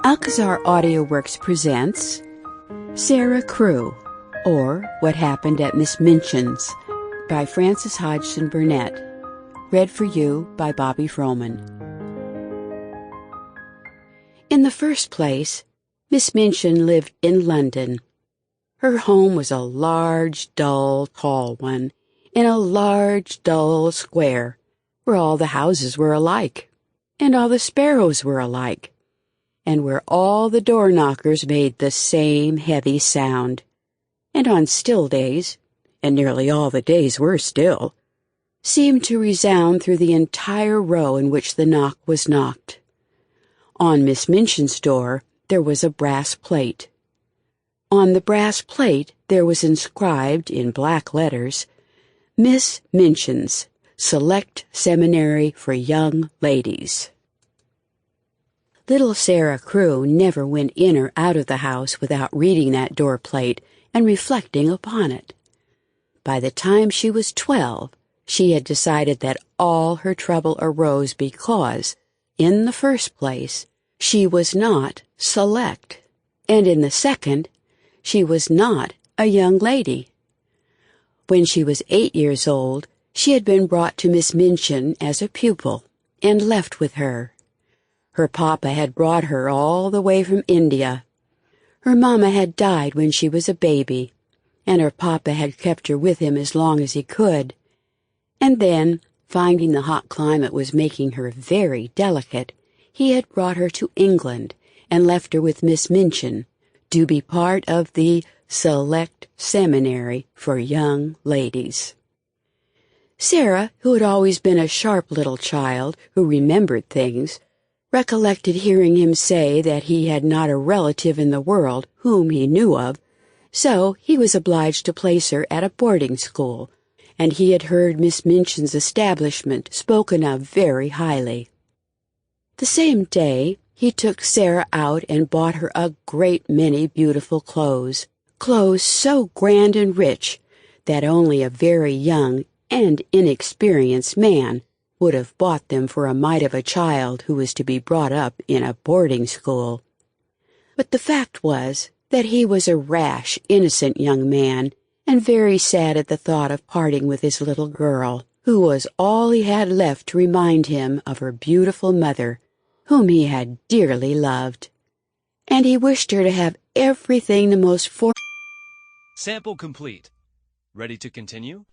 Alcazar Audioworks presents Sara Crewe, or What Happened at Miss Minchin's, by Frances Hodgson Burnett. Read for you by Bobbie Frohman. In the first place, Miss Minchin lived in London. Her home was a large, dull, tall one, in a large, dull square, where all the houses were alike, and all the sparrows were alike, and where all the door-knockers made the same heavy sound. And on still days, and nearly all the days were still, seemed to resound through the entire row in which the knock was knocked. On Miss Minchin's door there was a brass plate. On the brass plate there was inscribed in black letters, Miss Minchin's Select Seminary for Young Ladies. Little Sara Crewe never went in or out of the house without reading that door plate and reflecting upon it. By the time she was 12, she had decided that all her trouble arose because, in the first place, she was not select, and in the second, she was not a young lady. When she was 8 years old, she had been brought to Miss Minchin as a pupil and left with her. Her papa had brought her all the way from India. Her mamma had died when she was a baby, and her papa had kept her with him as long as he could. And then, finding the hot climate was making her very delicate, he had brought her to England and left her with Miss Minchin to be part of the Select Seminary for Young Ladies. Sara, who had always been a sharp little child who remembered things, recollected hearing him say that he had not a relative in the world whom he knew of, so he was obliged to place her at a boarding school, and he had heard Miss Minchin's establishment spoken of very highly. The same day he took Sara out and bought her a great many beautiful clothes so grand and rich that only a very young and inexperienced man would have bought them for a mite of a child who was to be brought up in a boarding school. But the fact was that he was a rash, innocent young man, and very sad at the thought of parting with his little girl, who was all he had left to remind him of her beautiful mother, whom he had dearly loved. And he wished her to have everything the most Sample complete. Ready to continue?